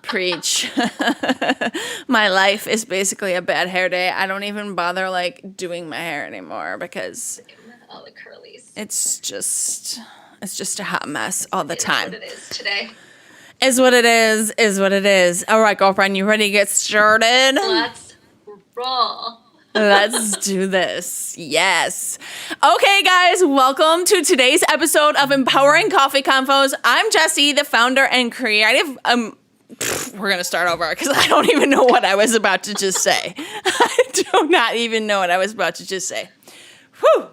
Preach. My life is basically a bad hair day. I don't even bother like doing my hair anymore because all the curlies. It's just a hot mess all the time. It is what it is today. Is what it is. All right, girlfriend, you ready to get started? Let's roll. Let's do this. Yes. Okay, guys, welcome to today's episode of EmpowHERing Coffee Convos. I'm Jessi, the founder and creative. We're going to start over because I don't even know what I was about to just say. I do not even know what I was about to just say. Whew.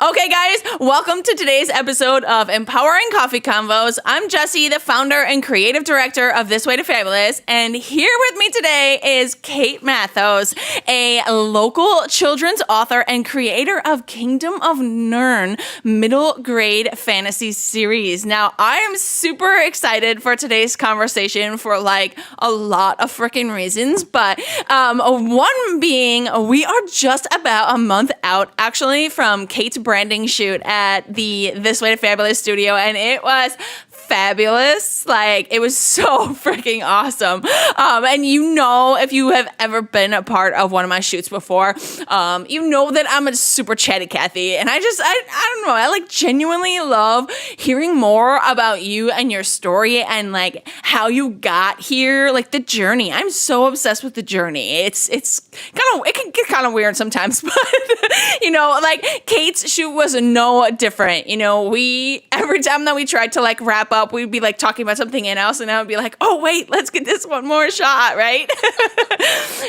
Okay, guys, welcome to today's episode of EmpowHERing Coffee Convos. I'm Jessi, the founder and creative director of This Way to Fabulous, and here with me today is Kate Mathos, a local children's author and creator of Kingdom of Nern middle grade fantasy series. Now, I am super excited for today's conversation for like a lot of freaking reasons, but one being we are just about a month out actually from Kate's branding shoot at the This Way to Fabulous studio, and it was fabulous. Like, it was so freaking awesome. And you know, if you have ever been a part of one of my shoots before, you know that I'm a super chatty Cathy. And I don't know, I like genuinely love hearing more about you and your story and like how you got here, like the journey. I'm so obsessed with the journey. It's kind of, it can get kind of weird sometimes, but you know, like Kate's shoot was no different. You know, every time that we tried to like wrap up, we'd be like talking about something else, and I would be like, oh wait, let's get this one more shot, right?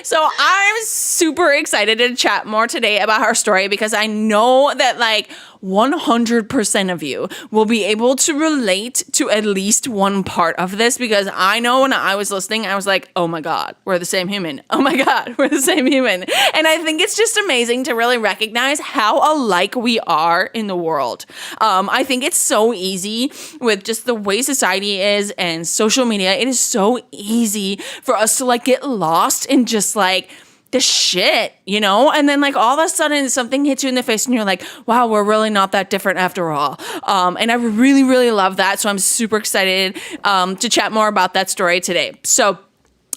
So I'm super excited to chat more today about her story because I know that like 100% of you will be able to relate to at least one part of this, because I know when I was listening, I was like, oh my God, we're the same human. Oh my God, we're the same human. And I think it's just amazing to really recognize how alike we are in the world. I think it's so easy with just the way society is and social media. It is so easy for us to like get lost in just like the shit, you know? And then like all of a sudden something hits you in the face and you're like, wow, we're really not that different after all. And I really, really love that. So I'm super excited to chat more about that story today. So,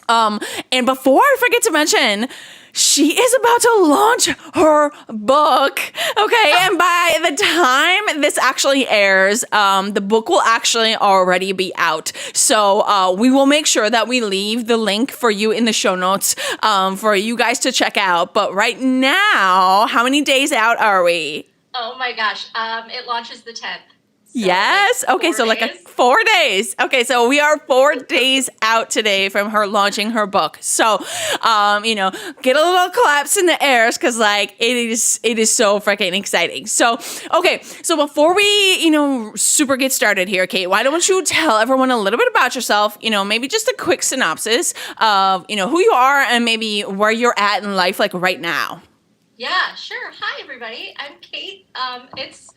and before I forget to mention, she is about to launch her book, okay? And by the time this actually airs, the book will actually already be out. So we will make sure that we leave the link for you in the show notes for you guys to check out. But right now, how many days out are we? Oh my gosh, it launches the 10th. So yes. like okay. So like 4 days. Okay. So we are 4 days out today from her launching her book. So, you know, get a little claps in the airs because like it is so freaking exciting. So, okay. So before we, you know, super get started here, Kate, why don't you tell everyone a little bit about yourself, you know, maybe just a quick synopsis of, you know, who you are and maybe where you're at in life, like right now. Yeah, sure. Hi, everybody. I'm Kate. It's,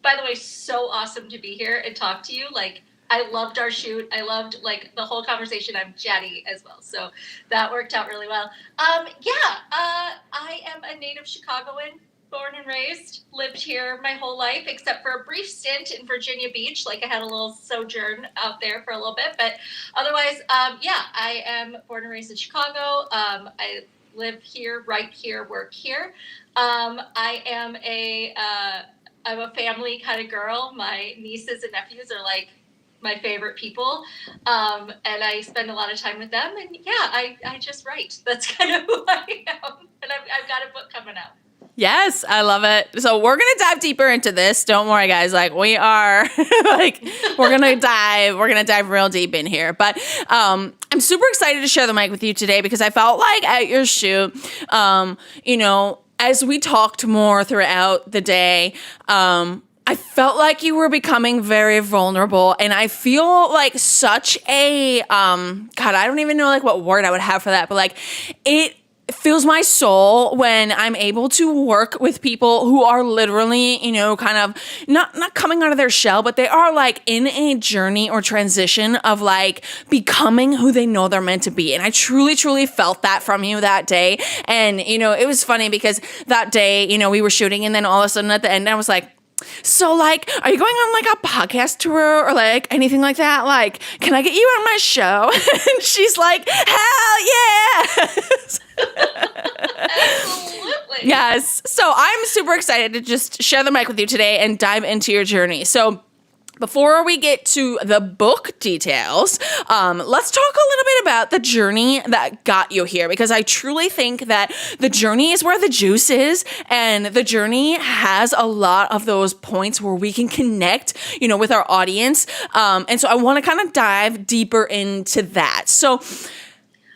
by the way, so awesome to be here and talk to you. Like, I loved our shoot. I loved, like, the whole conversation. I'm chatty as well, so that worked out really well. I am a native Chicagoan, born and raised, lived here my whole life, except for a brief stint in Virginia Beach. Like, I had a little sojourn out there for a little bit, but otherwise, I am born and raised in Chicago. I live here, write here, work here. I'm a family kind of girl. My nieces and nephews are like my favorite people. And I spend a lot of time with them. And yeah, I just write. That's kind of who I am. And I've got a book coming out. Yes, I love it. So we're going to dive deeper into this. Don't worry, guys. Like we are like, we're going to dive real deep in here. But I'm super excited to share the mic with you today because I felt like at your shoot, you know, as we talked more throughout the day, I felt like you were becoming very vulnerable, and I feel like such a, God, I don't even know like what word I would have for that, but like it fills my soul when I'm able to work with people who are literally, you know, kind of not coming out of their shell, but they are like in a journey or transition of like becoming who they know they're meant to be. And I truly, truly felt that from you that day. And, you know, it was funny because that day, you know, we were shooting and then all of a sudden at the end, I was like, So, like, are you going on, like, a podcast tour or, like, anything like that? Like, can I get you on my show? And she's like, hell yeah! Absolutely. Yes. So I'm super excited to just share the mic with you today and dive into your journey. So before we get to the book details, let's talk a little bit about the journey that got you here, because I truly think that the journey is where the juice is, and the journey has a lot of those points where we can connect, with our audience. And so I want to kind of dive deeper into that. So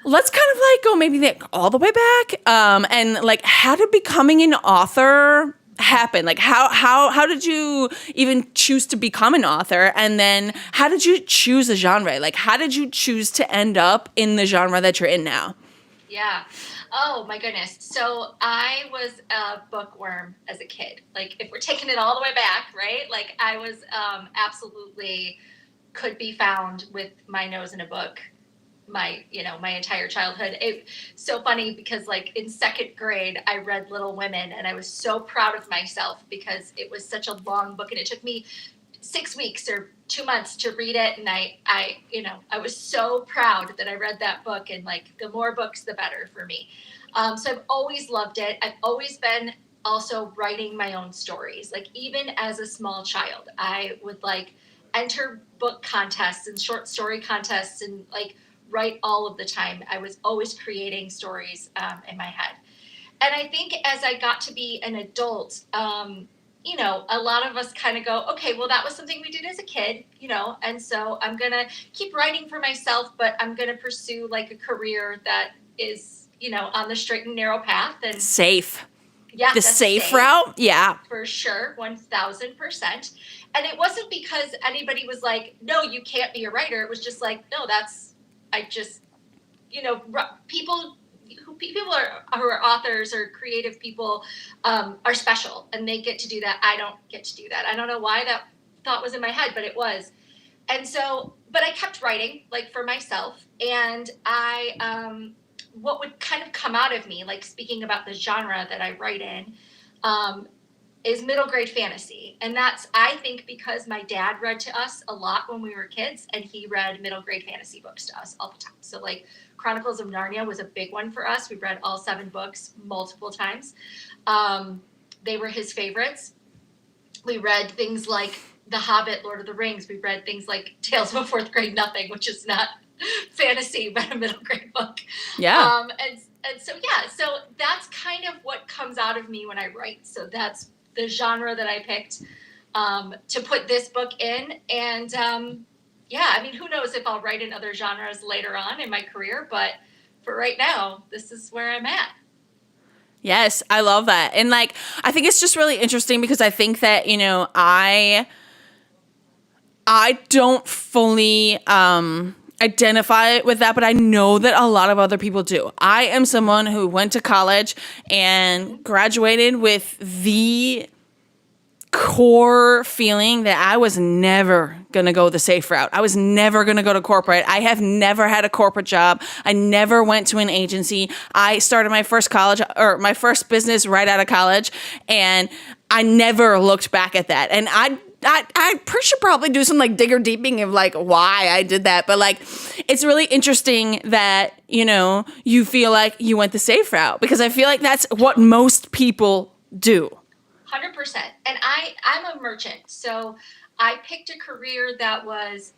let's kind of like go maybe all the way back, and like, how did becoming an author happen? Like, how did you even choose to become an author? And then how did you choose a genre? Like, how did you choose to end up in the genre that you're in now? Yeah. Oh my goodness. So I was a bookworm as a kid. Like, if we're taking it all the way back, right? Like, I was absolutely could be found with my nose in a book my entire childhood. It's so funny because, like, in second grade, I read Little Women, and I was so proud of myself because it was such a long book, and it took me 6 weeks or 2 months to read it. And I was so proud that I read that book, and like, the more books, the better for me. So I've always loved it. I've always been also writing my own stories. Like, even as a small child, I would like enter book contests and short story contests and like write all of the time. I was always creating stories in my head. And I think as I got to be an adult, a lot of us kind of go, okay, well, that was something we did as a kid, and so I'm going to keep writing for myself, but I'm going to pursue like a career that is, on the straight and narrow path. And safe. Yeah. The safe route? Yeah. For sure. 1,000%. And it wasn't because anybody was like, no, you can't be a writer. It was just like, no, people who are authors or creative people are special, and they get to do that. I don't get to do that. I don't know why that thought was in my head, but it was. And so, but I kept writing, like, for myself, and what would kind of come out of me, like, speaking about the genre that I write in, is middle grade fantasy. And that's, I think, because my dad read to us a lot when we were kids, and he read middle grade fantasy books to us all the time. So like Chronicles of Narnia was a big one for us. We read all 7 books multiple times. They were his favorites. We read things like The Hobbit, Lord of the Rings. We read things like Tales of a Fourth Grade Nothing, which is not fantasy, but a middle grade book. Yeah. And so, yeah, so that's kind of what comes out of me when I write. So that's the genre that I picked to put this book in. And who knows if I'll write in other genres later on in my career, but for right now, this is where I'm at. Yes, I love that. And like, I think it's just really interesting because I think that, I don't fully identify with that, but I know that a lot of other people do. I am someone who went to college and graduated with the core feeling that I was never going to go the safe route. I was never going to go to corporate. I have never had a corporate job. I never went to an agency. I started my first business right out of college, and I never looked back at that. And I should probably do some like digger deeping of like why I did that. But like, it's really interesting that, you feel like you went the safe route, because I feel like that's what most people do. 100%. And I'm a merchant. So I picked a career that was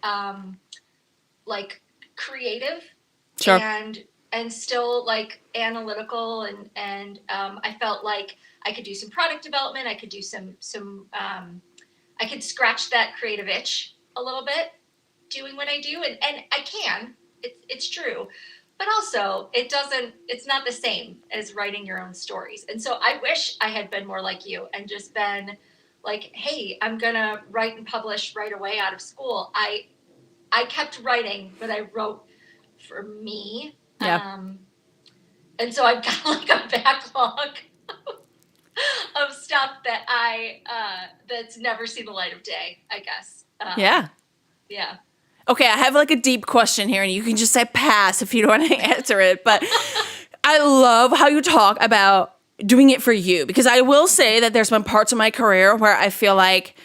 like creative. Sure. And still like analytical, and I felt like I could do some product development. I could do some I could scratch that creative itch a little bit doing what I do. And I can, it's true, but also it's not the same as writing your own stories. And so I wish I had been more like you and just been like, hey, I'm going to write and publish right away out of school. I kept writing, but I wrote for me. Yeah. And so I've got like a backlog of stuff that that's never seen the light of day, I guess. Yeah. Okay, I have like a deep question here, and you can just say pass if you don't want to answer it. But I love how you talk about doing it for you. Because I will say that there's been parts of my career where I feel like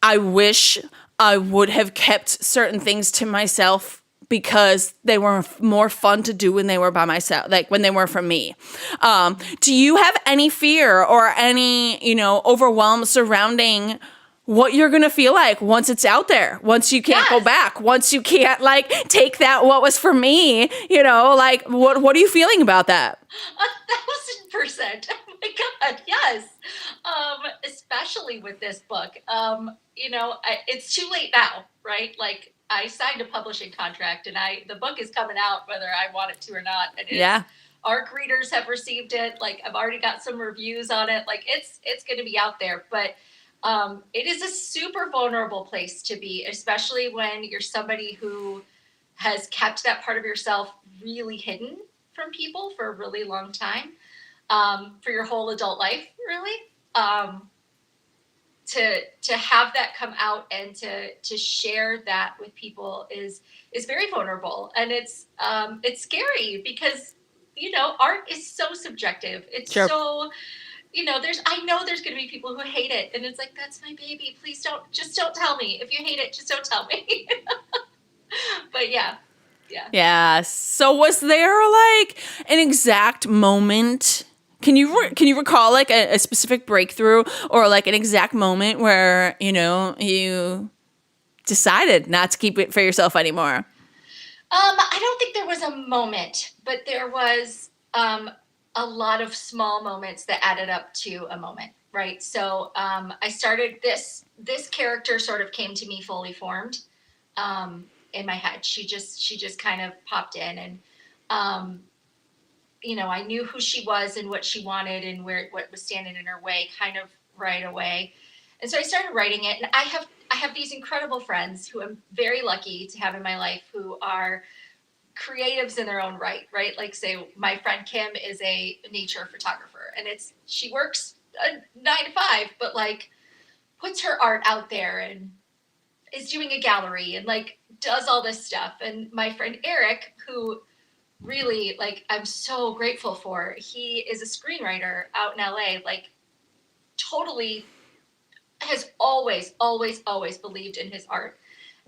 I wish I would have kept certain things to myself because they were more fun to do when they were by myself, like when they were from me. Do you have any fear or any, overwhelm surrounding what you're going to feel like once it's out there, once you can't go back, once you can't take that, what was for me, what are you feeling about that? 1,000%. Oh my God. Yes. Especially with this book, it's too late now, right? Like I signed a publishing contract and the book is coming out whether I want it to or not. And ARC readers have received it. Like I've already got some reviews on it. Like it's going to be out there, but it is a super vulnerable place to be, especially when you're somebody who has kept that part of yourself really hidden from people for a really long time, for your whole adult life, really. To have that come out and to share that with people is very vulnerable, and it's scary because art is so subjective. It's so I know there's going to be people who hate it, and it's like, that's my baby. Please don't tell me. If you hate it, just don't tell me. But yeah. So was there an exact moment? Can you recall a specific breakthrough or an exact moment where, you decided not to keep it for yourself anymore? I don't think there was a moment, but there was a lot of small moments that added up to a moment, right? So I started this character sort of came to me fully formed in my head. She just kind of popped in, and I knew who she was and what she wanted and what was standing in her way kind of right away. And so I started writing it, and I have these incredible friends who I'm very lucky to have in my life who are creatives in their own right? Like say my friend Kim is a nature photographer, and she works a 9 to 5, but puts her art out there and is doing a gallery and does all this stuff. And my friend Eric, who really I'm so grateful for, he is a screenwriter out in LA, totally has always believed in his art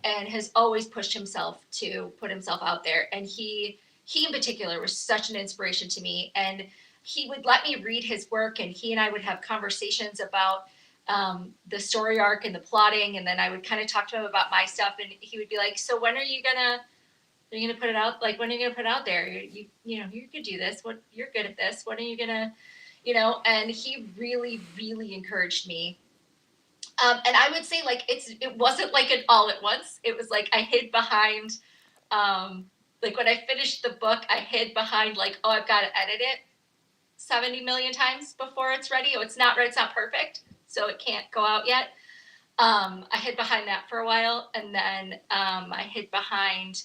and has always pushed himself to put himself out there. And he in particular was such an inspiration to me. And he would let me read his work, and he and I would have conversations about the story arc and the plotting. And then I would kind of talk to him about my stuff, and he would be like, so when are you gonna put it out? When are you gonna put it out there? You could do this. You're good at this. When are you gonna, and he really, really encouraged me. And I would say it wasn't an all at once. It was I hid behind, when I finished the book, I hid behind oh, I've got to edit it 70 million times before it's ready. Oh, it's not perfect, so it can't go out yet. I hid behind that for a while, and then I hid behind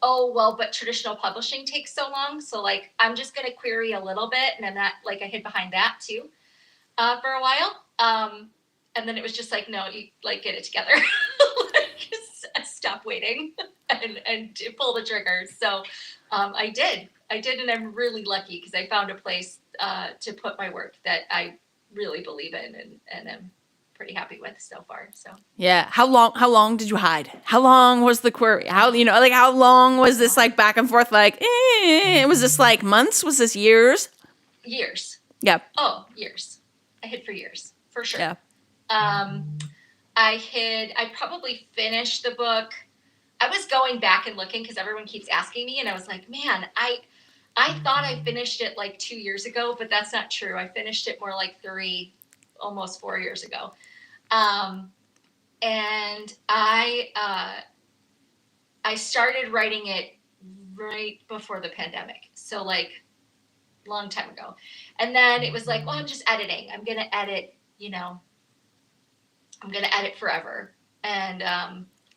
oh, well, but traditional publishing takes so long, so I'm just gonna query a little bit, and then that I hid behind that too for a while. And then it was just no, you get it together. Stop waiting and pull the trigger. So I did, and I'm really lucky because I found a place to put my work that I really believe in and am pretty happy with so far. So yeah, how long did you hide? How long was the query? How how long was this back and forth? Was this months? Was this years? Years. Yeah. Oh, years. I hid for years, for sure. Yeah. I probably finished the book. I was going back and looking because everyone keeps asking me, and I was like, man, I thought I finished it 2 years ago, but that's not true. I finished it more 3, almost 4 years ago. And I started writing it right before the pandemic. So long time ago. And then it was well, I'm just editing. I'm going to edit, I'm going to edit forever. And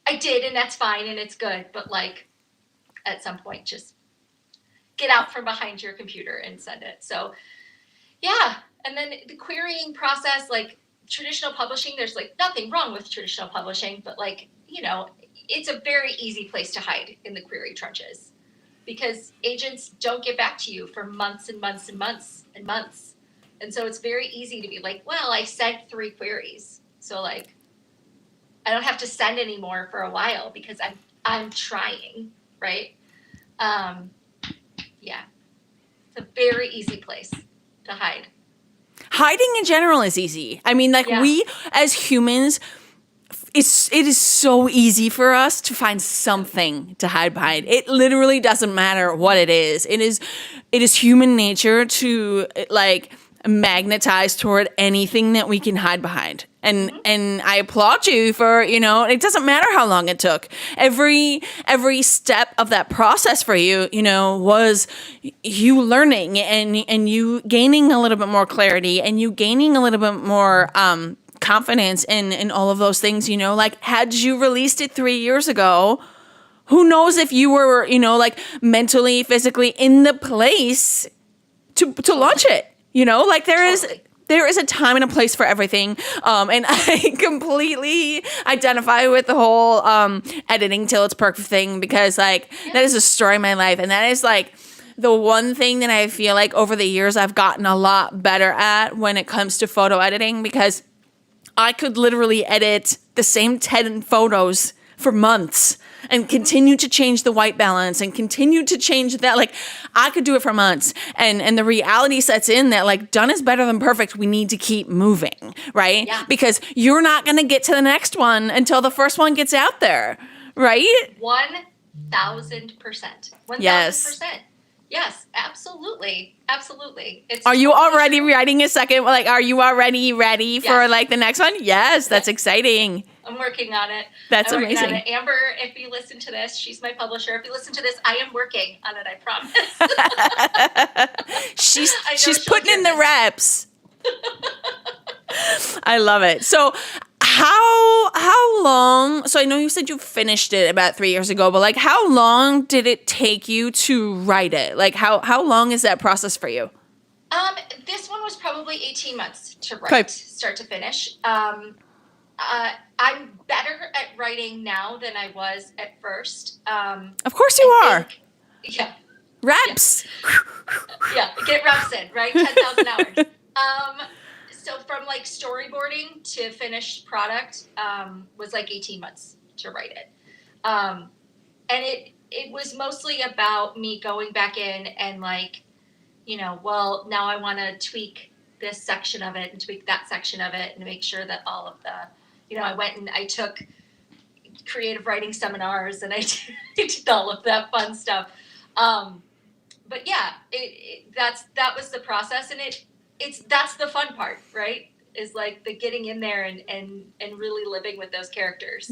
I did, and that's fine, and it's good. But at some point, just get out from behind your computer and send it. So yeah. And then the querying process, traditional publishing, there's nothing wrong with traditional publishing, but it's a very easy place to hide in the query trenches because agents don't get back to you for months and months and months and months. And so it's very easy to be like, well, I sent 3 queries. So like, I don't have to send anymore for a while because I'm trying, right? Yeah. It's a very easy place to hide. Hiding in general is easy. I mean, like we as humans, it is so easy for us to find something to hide behind. It literally doesn't matter what it is. It is human nature to like magnetize toward anything that we can hide behind. And I applaud you for, it doesn't matter how long it took. Every step of that process for you, was you learning and you gaining a little bit more clarity and you gaining a little bit more confidence in all of those things, like had you released it 3 years ago, who knows if you were, like mentally, physically in the place to launch it, like there is a time and a place for everything. And I completely identify with the whole editing till it's perfect thing because like that is a story in my life. And that is like the one thing that I feel like over the years I've gotten a lot better at when it comes to photo editing because I could literally edit the same 10 photos for months and continue to change the white balance and continue to change that. Like I could do it for months. And the reality sets in that like done is better than perfect. We need to keep moving, right? Yeah. Because you're not going to get to the next one until the first one gets out there, right? 1,000%. 1,000%. Yes. Yes, absolutely. Absolutely. Are you already writing a second? Like, are you already ready for like the next one? Yes, that's exciting. I'm working on it. That's amazing. Amber, if you listen to this, she's my publisher. If you listen to this, I am working on it, I promise. she's putting in the reps. I love it. So how long, so I know you said you finished it about 3 years ago, but like how long did it take you to write it? Like how long is that process for you? This one was probably 18 months to write, start to finish. I'm better at writing now than I was at first. Of course you are. Yeah. Reps. Yeah, get reps in, right? 10,000 hours. So from like storyboarding to finished product was like 18 months to write it. And it was mostly about me going back in and like, well, now I want to tweak this section of it and tweak that section of it and make sure that all of the, I went and I took creative writing seminars and I did all of that fun stuff. But yeah, that was the process, and that's the fun part, right? Is like the getting in there and really living with those characters.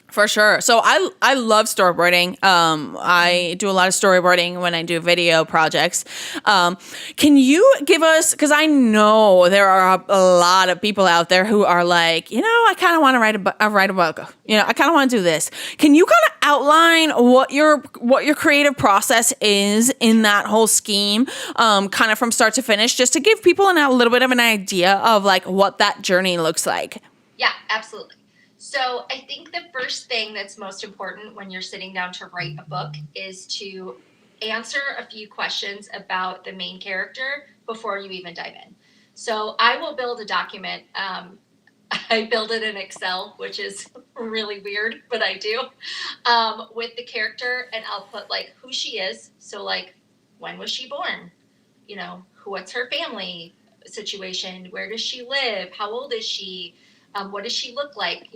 For sure. So I love storyboarding. I do a lot of storyboarding when I do video projects. Can you give us, because I know there are a lot of people out there who are like, I kind of want to write a book. I kind of want to do this. Can you kind of outline what your creative process is in that whole scheme, kind of from start to finish, just to give people a little bit of an idea of like what that journey looks like? Yeah, absolutely. So I think the first thing that's most important when you're sitting down to write a book is to answer a few questions about the main character before you even dive in. So I will build a document. I build it in Excel, which is really weird, but I do, with the character, and I'll put like who she is. So like, when was she born? What's her family situation? Where does she live? How old is she? What does she look like?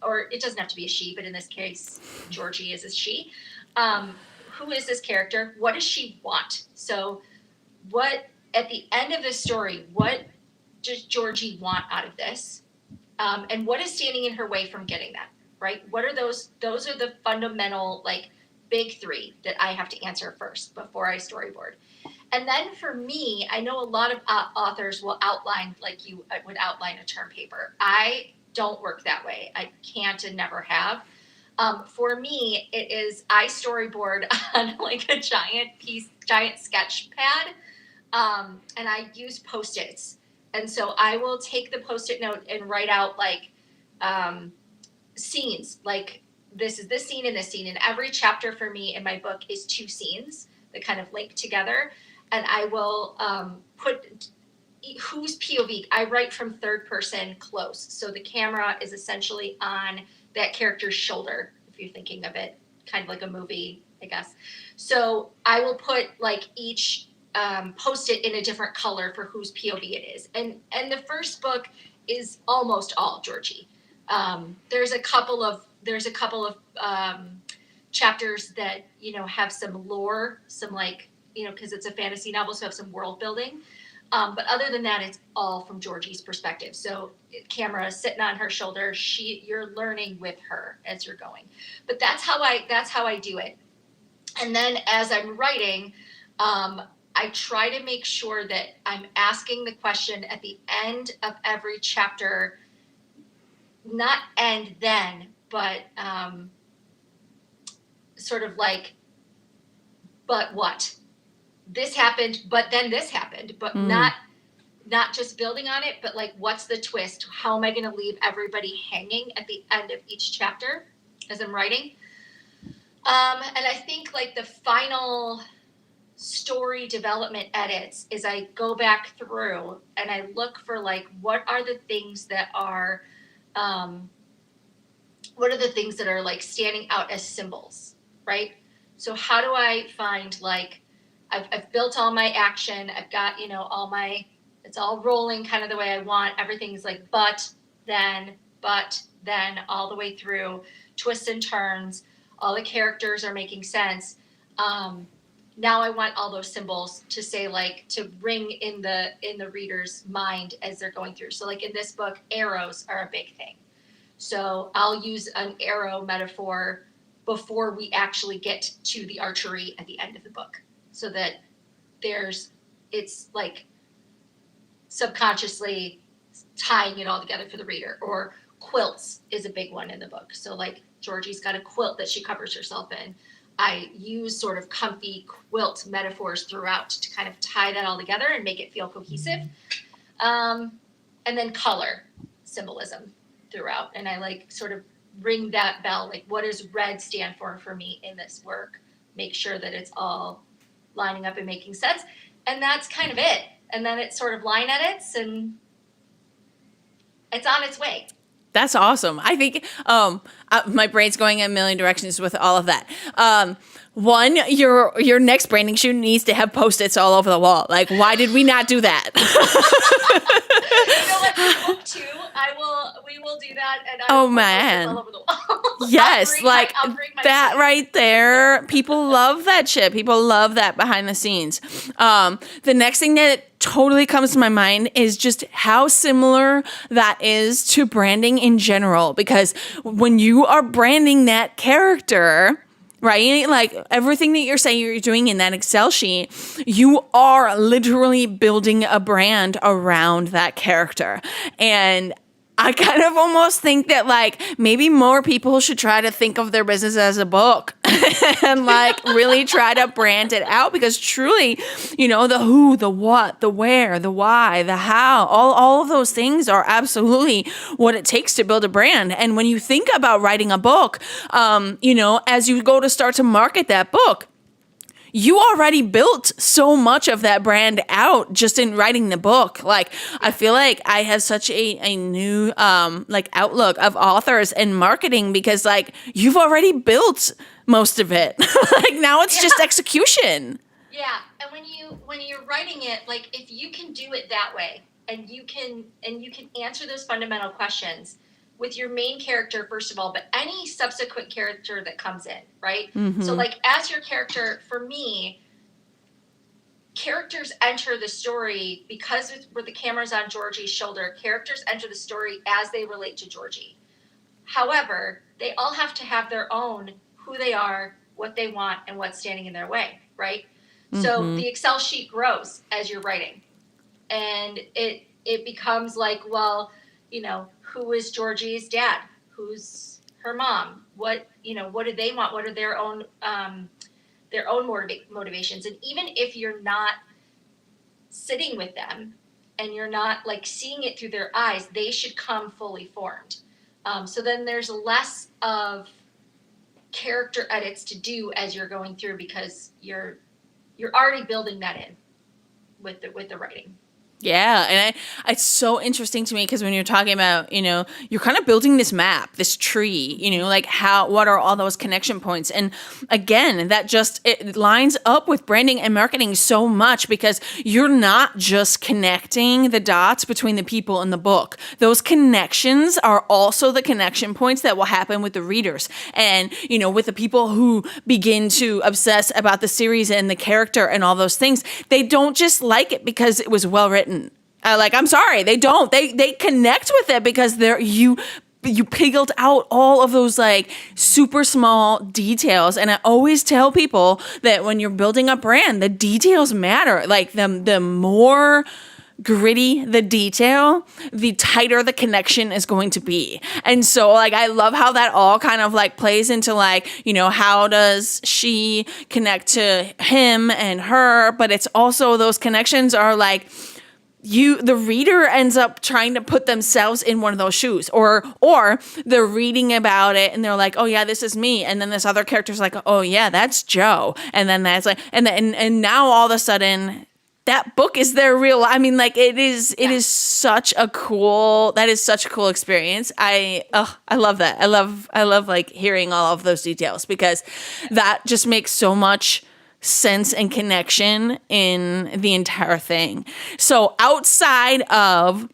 Or it doesn't have to be a she, but in this case, Georgie is a she. Who is this character? What does she want? So at the end of this story, what does Georgie want out of this? And what is standing in her way from getting that, right? What are those are the fundamental, like, big three that I have to answer first before I storyboard. And then for me, I know a lot of authors will outline, like you would outline a term paper. I don't work that way. I can't and never have. For me, it is I storyboard on like a giant sketch pad, and I use Post-its. And so I will take the Post-it note and write out like scenes, like this is this scene and this scene. And every chapter for me in my book is 2 scenes that kind of link together. And I will put whose POV. I write from third person close. So the camera is essentially on that character's shoulder, if you're thinking of it kind of like a movie, I guess. So I will put like each post-it in a different color for whose POV it is. And the first book is almost all Georgie. There's a couple of chapters that, you know, have some lore, some like, you know, because it's a fantasy novel, so have some world building. But other than that, it's all from Georgie's perspective. So camera sitting on her shoulder, you're learning with her as you're going. But that's how I do it. And then as I'm writing, I try to make sure that I'm asking the question at the end of every chapter, not end then, but sort of like, but what? This happened, but then this happened, but not just building on it, but like, what's the twist? How am I going to leave everybody hanging at the end of each chapter as I'm writing? And I think like the final story development edits is I go back through and I look for like, what are the things that are like standing out as symbols, right? So how do I find like, I've built all my action. I've got, you know, it's all rolling kind of the way I want. Everything's like, but then, all the way through, twists and turns. All the characters are making sense. Now I want all those symbols to say like, to ring in the reader's mind as they're going through. So like in this book, arrows are a big thing. So I'll use an arrow metaphor before we actually get to the archery at the end of the book. So that it's like subconsciously tying it all together for the reader. Or quilts is a big one in the book. So like Georgie's got a quilt that she covers herself in. I use sort of comfy quilt metaphors throughout to kind of tie that all together and make it feel cohesive. And then color symbolism throughout. And I like sort of ring that bell, like what does red stand for me in this work? Make sure that it's all lining up and making sense. And that's kind of it. And then it's sort of line edits and it's on its way. That's awesome. I think my brain's going in a million directions with all of that. One, your next branding shoot needs to have Post-its all over the wall. Like, why did we not do that? You know what? Book 2, we will do that. And oh man. All over the wall. Yes, I'll bring my that team. right there. People love that shit. People love that behind the scenes. The next thing that totally comes to my mind is just how similar that is to branding in general. Because when you are branding that character, right? Like everything that you're saying you're doing in that Excel sheet, you are literally building a brand around that character. And I kind of almost think that like maybe more people should try to think of their business as a book and like really try to brand it out, because truly, you know, the who, the what, the where, the why, the how, all of those things are absolutely what it takes to build a brand. And when you think about writing a book, you know, as you go to start to market that book, you already built so much of that brand out just in writing the book. Like, I feel like I have such a new, like outlook of authors and marketing, because like you've already built most of it. Like now it's just execution. Yeah. And when you're writing it, like if you can do it that way and you can answer those fundamental questions with your main character, first of all, but any subsequent character that comes in, right? Mm-hmm. So like as your character, for me, characters enter the story because where the camera's on Georgie's shoulder, characters enter the story as they relate to Georgie. However, they all have to have their own, who they are, what they want, and what's standing in their way, right? Mm-hmm. So the Excel sheet grows as you're writing. And it becomes like, well, you know, who is Georgie's dad? Who's her mom? What do they want? What are their own motivations? And even if you're not sitting with them and you're not like seeing it through their eyes, they should come fully formed. So then there's less of character edits to do as you're going through, because you're already building that in with the writing. Yeah, and it's so interesting to me because when you're talking about, you're kind of building this map, this tree, like what are all those connection points? And again, it lines up with branding and marketing so much because you're not just connecting the dots between the people in the book. Those connections are also the connection points that will happen with the readers and, with the people who begin to obsess about the series and the character and all those things. They don't just like it because it was well written. I'm sorry, they don't. They connect with it because you pickled out all of those like super small details. And I always tell people that when you're building a brand, the details matter. Like the more gritty the detail, the tighter the connection is going to be. And so like I love how that all kind of like plays into like, how does she connect to him and her, but it's also those connections are like the reader ends up trying to put themselves in one of those shoes, or they're reading about it and they're like, oh yeah, this is me, and then this other character's like, oh yeah, that's Joe, and then that's like, and now all of a sudden that book is their real. I mean, like it is such a cool experience. I love that. I love like hearing all of those details because that just makes so much sense and connection in the entire thing. So outside of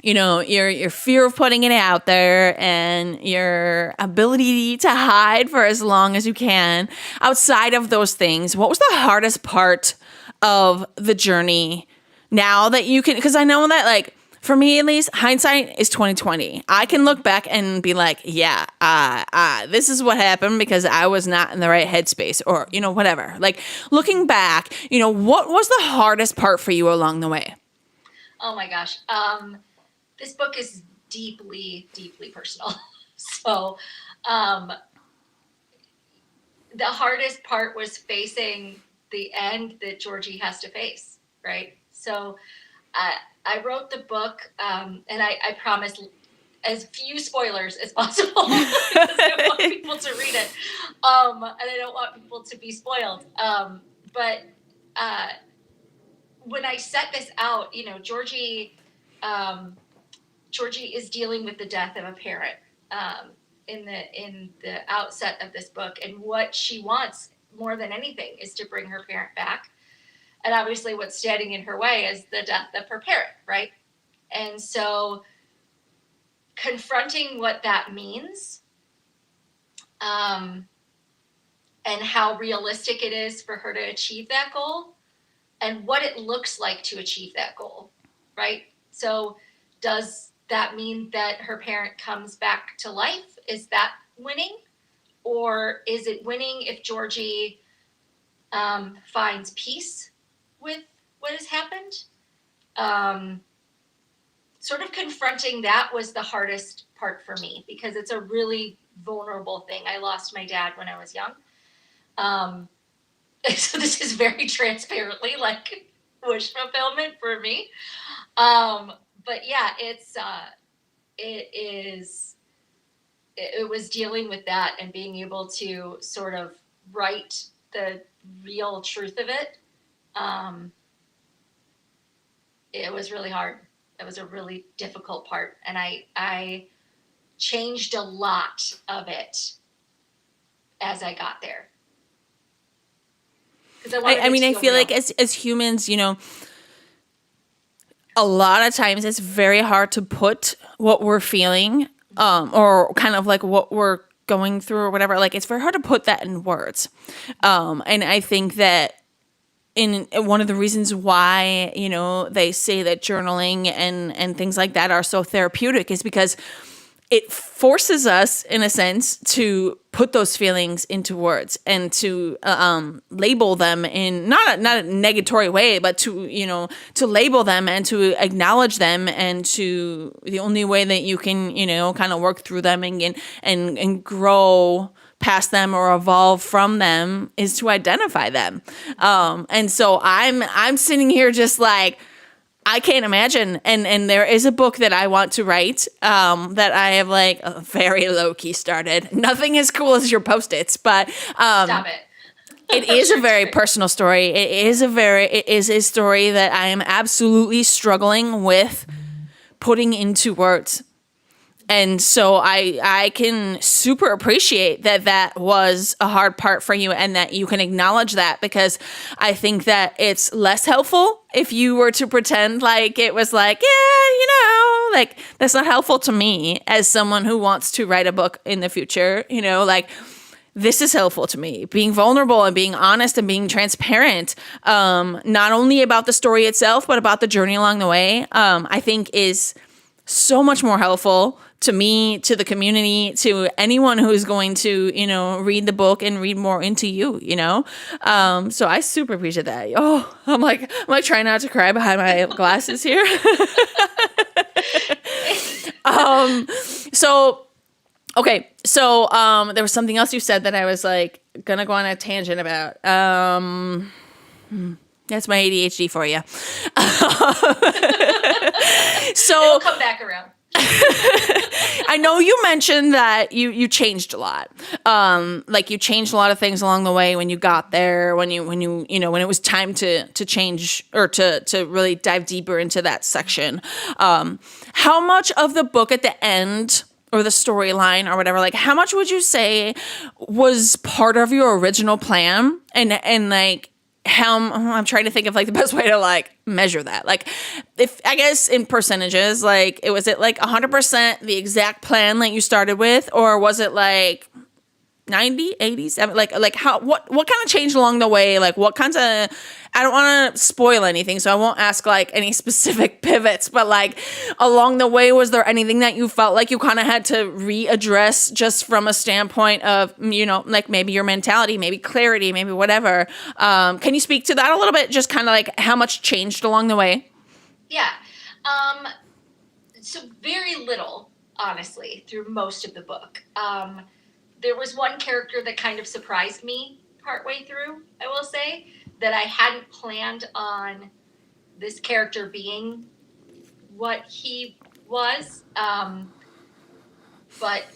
your fear of putting it out there and your ability to hide for as long as you can, outside of those things, what was the hardest part of the journey now that you can, because I know that like for me at least, hindsight is 2020. I can look back and be like, yeah, this is what happened because I was not in the right headspace or, whatever. Like looking back, what was the hardest part for you along the way? Oh my gosh. This book is deeply, deeply personal. So the hardest part was facing the end that Georgie has to face, right? So I wrote the book, and I promised as few spoilers as possible because I want people to read it, and I don't want people to be spoiled. But when I set this out, Georgie is dealing with the death of a parent in the outset of this book, and what she wants more than anything is to bring her parent back. And obviously what's standing in her way is the death of her parent, right? And so confronting what that means, and how realistic it is for her to achieve that goal and what it looks like to achieve that goal, right? So does that mean that her parent comes back to life? Is that winning? Or is it winning if Georgie finds peace with what has happened? Sort of confronting that was the hardest part for me because it's a really vulnerable thing. I lost my dad when I was young. So this is very transparently like wish fulfillment for me. But yeah, it was dealing with that and being able to sort of write the real truth of it. It was really hard. It was a really difficult part. And I changed a lot of it as I got there. I feel like as humans, a lot of times it's very hard to put what we're feeling, or kind of like what we're going through or whatever. Like it's very hard to put that in words. And I think that in one of the reasons why, they say that journaling and things like that are so therapeutic is because it forces us, in a sense, to put those feelings into words and to label them in not a negatory way, but to label them and to acknowledge them, and to the only way that you can kind of work through them and grow past them or evolve from them is to identify them. And so I'm sitting here just like, I can't imagine. And there is a book that I want to write that I have like very low key started. Nothing as cool as your Post-its, but stop it. It is a very personal story. It is a story that I am absolutely struggling with putting into words. And so I can super appreciate that was a hard part for you and that you can acknowledge that, because I think that it's less helpful if you were to pretend like it was like, yeah, like that's not helpful to me as someone who wants to write a book in the future, like this is helpful to me. Being vulnerable and being honest and being transparent, not only about the story itself, but about the journey along the way, I think is so much more helpful to me, to the community, to anyone who's going to, read the book and read more into you, So I super appreciate that. Oh, I'm like trying not to cry behind my glasses here. So there was something else you said that I was like gonna go on a tangent about. That's my ADHD for you. So it'll come back around. I know you mentioned that you changed a lot. Like you changed a lot of things along the way when you got there, when it was time to change or to really dive deeper into that section. How much of the book at the end or the storyline or whatever, like how much would you say was part of your original plan? And like, how I'm trying to think of like the best way to like measure that. Like if I guess in percentages, like was it like 100% the exact plan that you started with, or was it like 90, 80, 70, like how, what kind of changed along the way? Like what kinds of, I don't want to spoil anything, so I won't ask like any specific pivots, but like along the way, was there anything that you felt like you kind of had to readdress just from a standpoint of, like maybe your mentality, maybe clarity, maybe whatever. Can you speak to that a little bit? Just kind of like how much changed along the way? Yeah. So very little, honestly, through most of the book. There was one character that kind of surprised me partway through, I will say, that I hadn't planned on this character being what he was. But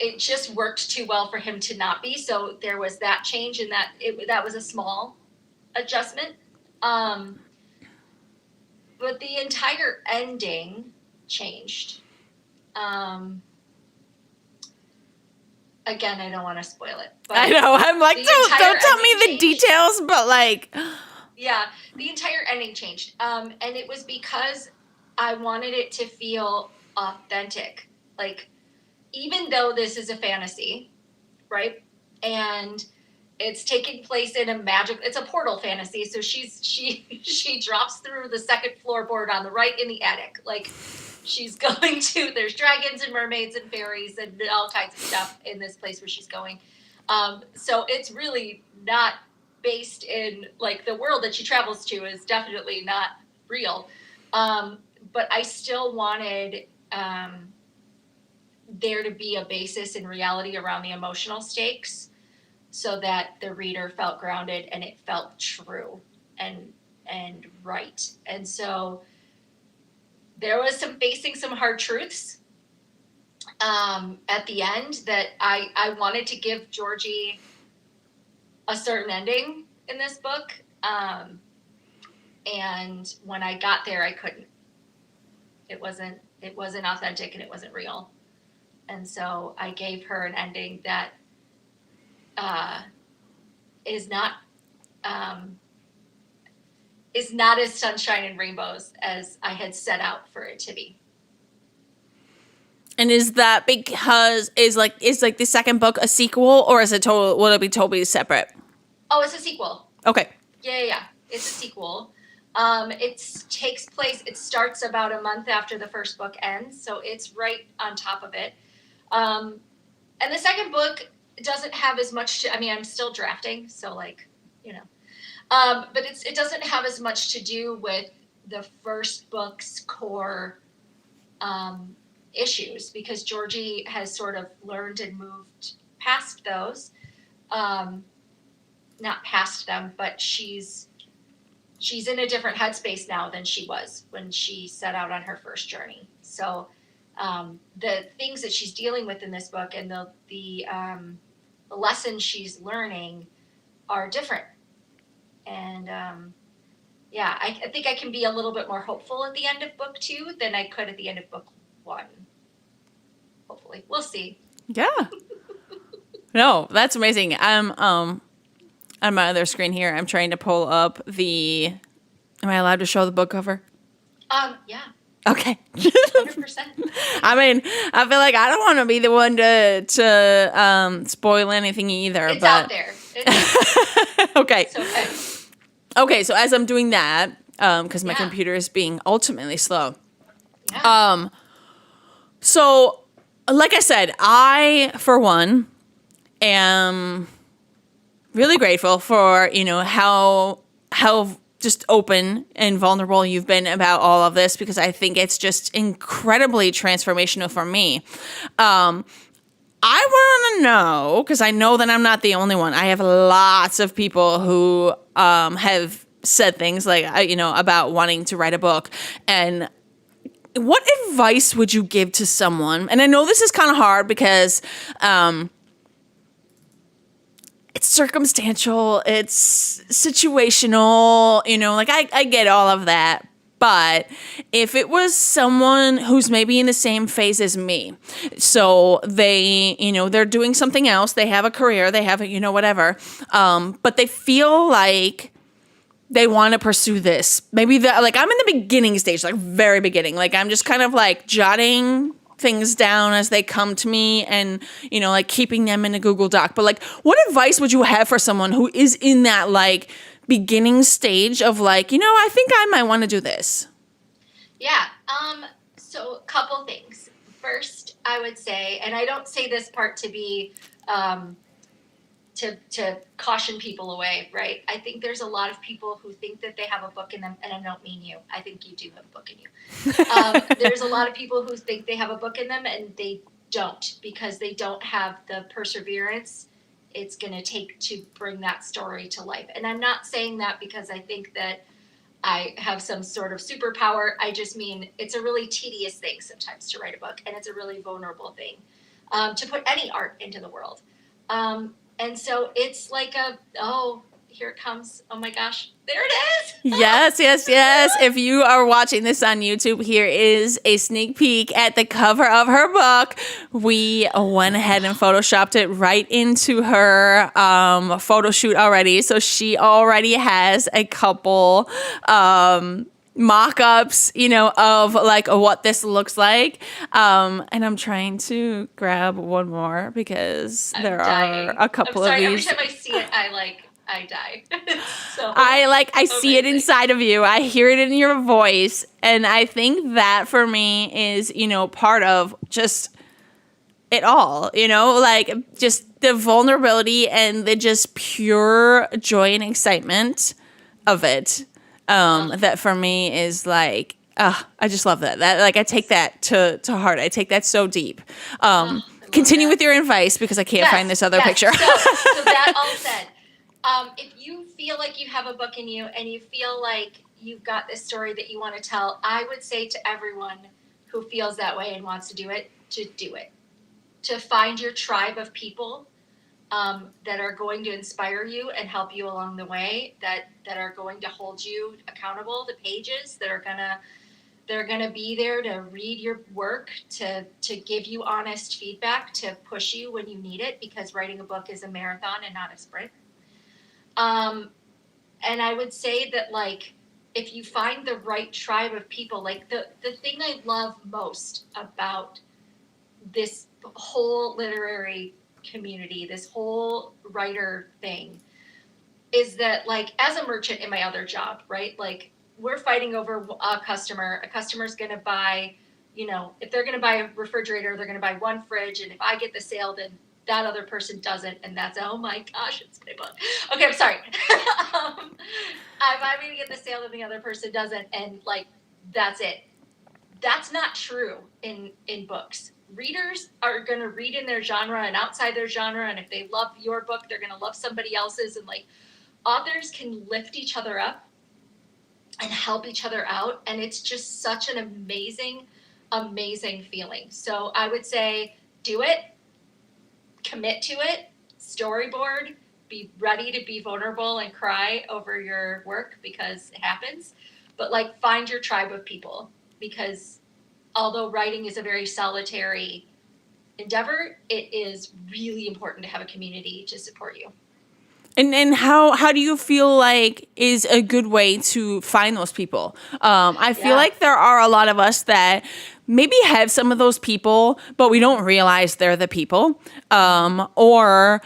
it just worked too well for him to not be. So there was that change, and that was a small adjustment. But the entire ending changed. Again, I don't want to spoil it. But I know. I'm like, don't tell me the details, but like. Yeah, the entire ending changed. And it was because I wanted it to feel authentic. Like, even though this is a fantasy, right? And it's taking place in it's a portal fantasy. So she drops through the second floorboard on the right in the attic. Like, she's going to, there's dragons and mermaids and fairies and all kinds of stuff in this place where she's going. So it's really not based in, like, the world that she travels to is definitely not real. But I still wanted there to be a basis in reality around the emotional stakes so that the reader felt grounded and it felt true and right. And so there was facing some hard truths at the end that I wanted to give Georgie a certain ending in this book. And when I got there, I couldn't. It wasn't authentic and it wasn't real. And so I gave her an ending that is not as sunshine and rainbows as I had set out for it to be. And is that because is the second book a sequel, or is it will it be totally separate? Oh, it's a sequel. Okay. Yeah. It's a sequel. It starts about a month after the first book ends, so it's right on top of it. And the second book doesn't have as much I'm still drafting, so but it doesn't have as much to do with the first book's core issues, because Georgie has sort of learned and moved past those. Not past them, but she's in a different headspace now than she was when she set out on her first journey. So the things that she's dealing with in this book and the the lessons she's learning are different. And I think I can be a little bit more hopeful at the end of book 2 than I could at the end of book 1. Hopefully. We'll see. Yeah. No, that's amazing. I'm on my other screen here, I'm trying to pull up am I allowed to show the book cover? Yeah. Okay. 100%. I mean, I feel like I don't want to be the one to spoil anything either. It's but out there. Okay. It's okay. Okay, so as I'm doing that, because my Yeah. computer is being ultimately slow. Yeah. So, like I said, I, for one, am really grateful for, how just open and vulnerable you've been about all of this, because I think it's just incredibly transformational for me. I want to know, because I know that I'm not the only one. I have lots of people who have said things like, about wanting to write a book. And what advice would you give to someone? And I know this is kind of hard because it's circumstantial, it's situational, I get all of that. But if it was someone who's maybe in the same phase as me, so they, they're doing something else, they have a career, they have whatever, but they feel like they want to pursue this. Maybe I'm in the beginning stage, very beginning. I'm just kind of jotting things down as they come to me and, keeping them in a Google Doc. But what advice would you have for someone who is in that beginning stage of I think I might want to do this? Yeah. So a couple things. First, I would say, and I don't say this part to be to caution people away, right? I think there's a lot of people who think that they have a book in them, and I don't mean you. I think you do have a book in you. There's a lot of people who think they have a book in them, and they don't, because they don't have the perseverance it's going to take to bring that story to life. And I'm not saying that because I think that I have some sort of superpower. I just mean it's a really tedious thing sometimes to write a book, and it's a really vulnerable thing to put any art into the world. And so it's here it comes. Oh my gosh, there it is. Yes. If you are watching this on YouTube, here is a sneak peek at the cover of her book. We went ahead and photoshopped it right into her photo shoot already. So she already has a couple mock-ups, of what this looks like. And I'm trying to grab one more because there are a couple of these. Every time I see it, I die. So I see it inside of you. I hear it in your voice. And I think that for me is, part of just it all, just the vulnerability and the just pure joy and excitement of it. That for me is I just love that. I take that to heart. I take that so deep. Continue with your advice because I can't find this other picture. So that all said, if you feel like you have a book in you and you feel like you've got this story that you want to tell, I would say to everyone who feels that way and wants to do it, to do it. To find your tribe of people that are going to inspire you and help you along the way, that are going to hold you accountable, the pages that are they're gonna be there to read your work, to give you honest feedback, to push you when you need it, because writing a book is a marathon and not a sprint. And I would say that if you find the right tribe of people, the thing I love most about this whole literary community, this whole writer thing, is that as a merchant in my other job, right? We're fighting over a customer. A customer's going to buy, if they're going to buy a refrigerator, they're going to buy one fridge. And if I get the sale, then that other person doesn't. And that's, oh my gosh, it's my book. Okay, I'm sorry. If I'm going to get the sale, then the other person doesn't. And that's it. That's not true in books. Readers are going to read in their genre and outside their genre. And if they love your book, they're going to love somebody else's. And authors can lift each other up and help each other out. And it's just such an amazing, amazing feeling. So I would say do it, commit to it, storyboard, be ready to be vulnerable and cry over your work because it happens. But like find your tribe of people, because although writing is a very solitary endeavor, it is really important to have a community to support you. And how do you feel like is a good way to find those people? I feel like there are a lot of us that maybe have some of those people, but we don't realize they're the people, or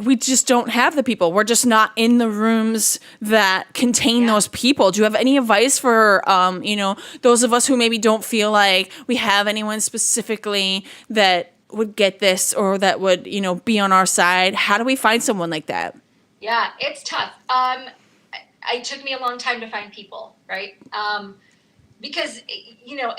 we just don't have the people. We're just not in the rooms that contain those people. Do you have any advice for, those of us who maybe don't feel like we have anyone specifically that would get this or that would, be on our side? How do we find someone like that? Yeah, it's tough. It took me a long time to find people, right? Because,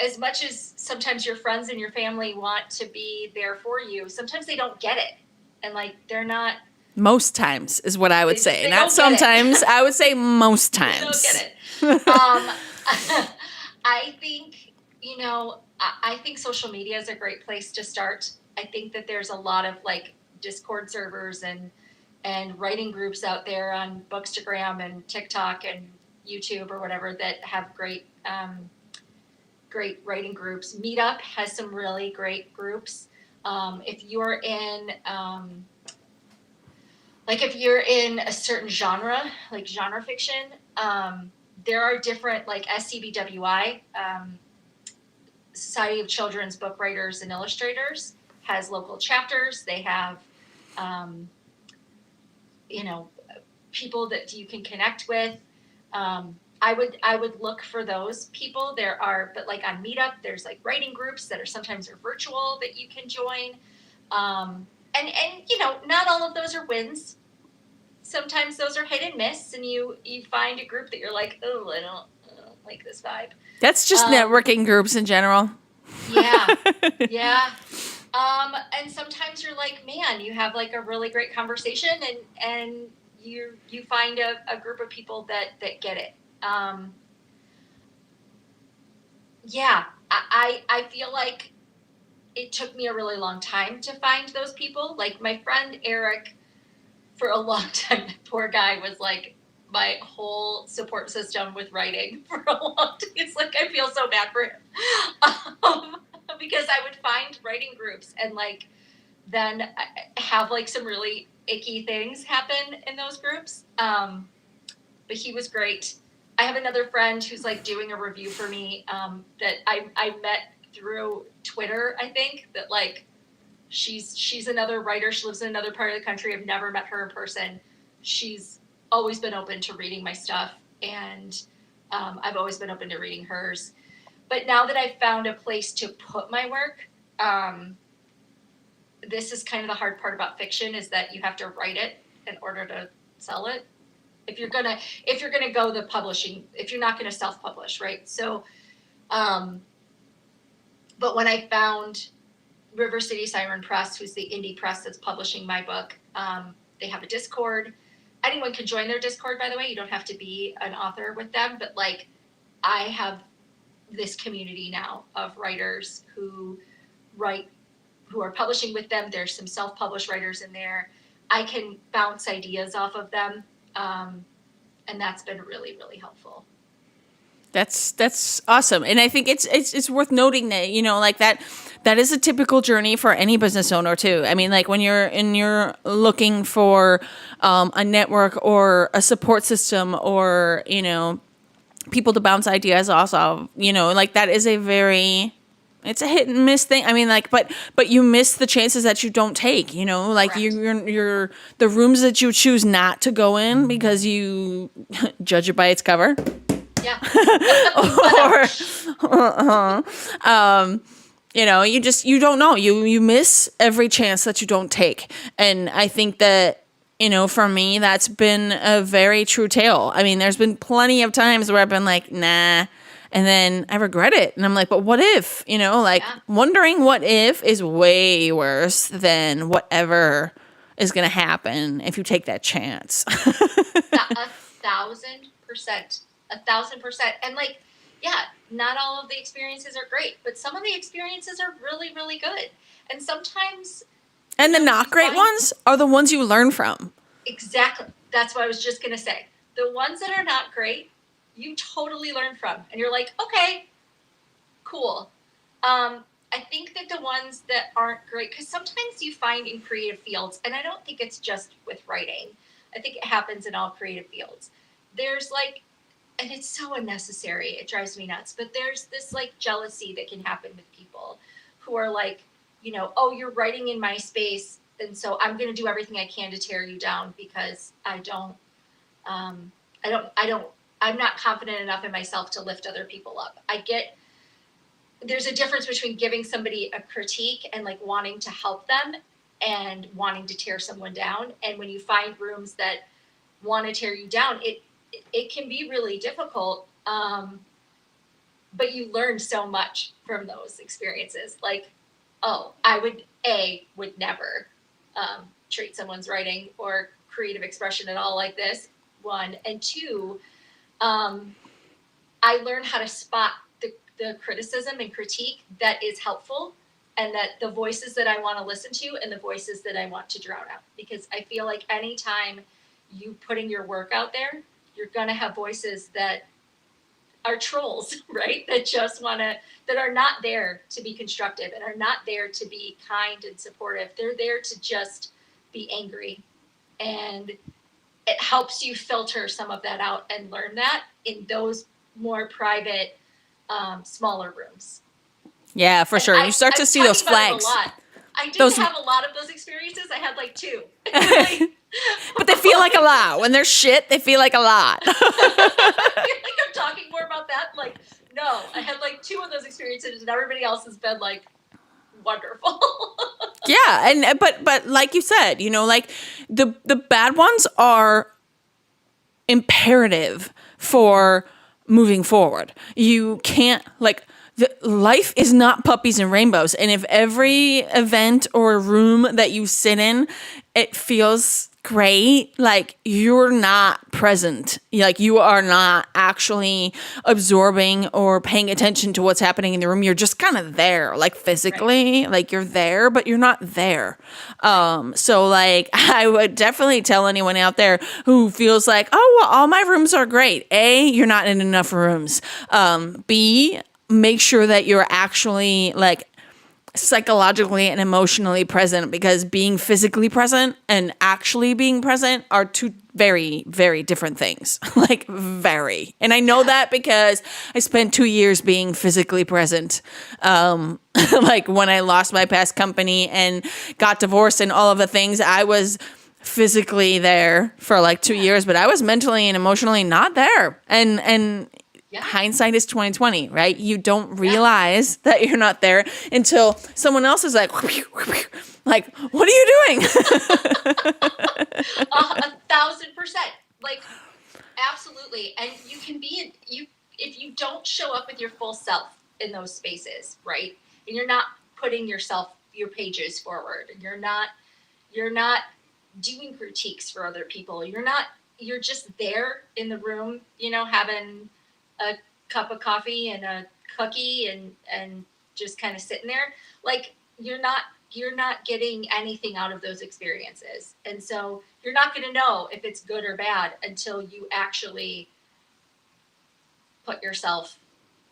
as much as sometimes your friends and your family want to be there for you, sometimes they don't get it. And like, they're not. Most times is what I would say. Not sometimes. I would say most times. They don't get it. I think, I think social media is a great place to start. I think that there's a lot of like Discord servers and writing groups out there on Bookstagram and TikTok and YouTube or whatever that have great writing groups. Meetup has some really great groups. If you're in a certain genre, like genre fiction, there are different like SCBWI, Society of Children's Book Writers and Illustrators, has local chapters. They have people that you can connect with. I would look for those people. But like on Meetup, there's like writing groups that are sometimes virtual that you can join. And not all of those are wins. Sometimes those are hit and miss, and you find a group that you're like, oh, I don't like this vibe. That's just networking groups in general. Yeah. Yeah. And sometimes you're like, man, you have like a really great conversation and you find a group of people that get it. I feel like it took me a really long time to find those people. Like my friend Eric, for a long time, the poor guy was like my whole support system with writing for a long time. It's like, I feel so bad for him. Because I would find writing groups and like then have like some really icky things happen in those groups. But he was great. I have another friend who's like doing a review for me that I met through Twitter, I think, that like she's another writer. She lives in another part of the country. I've never met her in person. She's always been open to reading my stuff, and I've always been open to reading hers. But now that I've found a place to put my work, this is kind of the hard part about fiction, is that you have to write it in order to sell it. If you're gonna go the publishing, if you're not gonna self-publish, right? So, but when I found River City Siren Press, who's the indie press that's publishing my book, they have a Discord. Anyone can join their Discord, by the way. You don't have to be an author with them, but like I have this community now of writers who are publishing with them. There's some self-published writers in there. I can bounce ideas off of them. And that's been really, really helpful. That's awesome. And I think it's worth noting that, like that is a typical journey for any business owner too. I mean, like when you're looking for a network or a support system or, people to bounce ideas off of, like that is it's a hit and miss thing. I mean, like, but you miss the chances that you don't take, like you're the rooms that you choose not to go in because you judge it by its cover. Yeah. You don't know. You miss every chance that you don't take. And I think that, for me, that's been a very true tale. I mean, there's been plenty of times where I've been like, nah, and then I regret it. And I'm like, but what if, wondering what if is way worse than whatever is going to happen if you take that chance. 1,000%. 1,000%. And like, yeah, not all of the experiences are great, but some of the experiences are really, really good. And sometimes And the not great ones are the ones you learn from. Exactly. That's what I was just going to say. The ones that are not great, you totally learn from. And you're like, okay, cool. I think that the ones that aren't great, because sometimes you find in creative fields, and I don't think it's just with writing, I think it happens in all creative fields. There's like, and it's so unnecessary, it drives me nuts, but there's this like jealousy that can happen with people who are like, you know, oh, you're writing in my space, and so I'm going to do everything I can to tear you down because I'm not confident enough in myself to lift other people up. There's a difference between giving somebody a critique and like wanting to help them and wanting to tear someone down. And when you find rooms that want to tear you down, it can be really difficult. But you learn so much from those experiences. Like, oh, I would never treat someone's writing or creative expression at all like this, one. And two, I learned how to spot the criticism and critique that is helpful, and that the voices that I want to listen to and the voices that I want to drown out. Because I feel like anytime you putting your work out there, you're going to have voices that are trolls, right? That are not there to be constructive and are not there to be kind and supportive. They're there to just be angry. And it helps you filter some of that out and learn that in those more private, smaller rooms. Yeah, for sure. You start to see those flags. I didn't have a lot of those experiences. I had like 2. But they feel like a lot. When they're shit, they feel like a lot. I feel like I'm talking more about that. Like, no, I had like 2 of those experiences, and everybody else has been like wonderful. Yeah, but like you said, you know, like the bad ones are imperative for moving forward. You can't, like, life is not puppies and rainbows. And if every event or room that you sit in, it feels great, like you're not present. Like you are not actually absorbing or paying attention to what's happening in the room. You're just kind of there, like physically, right. Like you're there, but you're not there. So like I would definitely tell anyone out there who feels like, oh, well, all my rooms are great. A, you're not in enough rooms. B, make sure that you're actually like psychologically and emotionally present, because being physically present and actually being present are 2 very, very different things. Like very. And I know that because I spent 2 years being physically present. Like when I lost my past company and got divorced and all of the things, I was physically there for like 2 years, but I was mentally and emotionally not there. And yeah. Hindsight is 20/20, right? You don't realize that you're not there until someone else is like, what are you doing? 1,000%. Like, absolutely. And you can be if you don't show up with your full self in those spaces, right? And you're not putting your pages forward, and you're not doing critiques for other people. You're just there in the room, you know, having a cup of coffee and a cookie and just kind of sitting there. Like you're not getting anything out of those experiences. And so you're not going to know if it's good or bad until you actually put yourself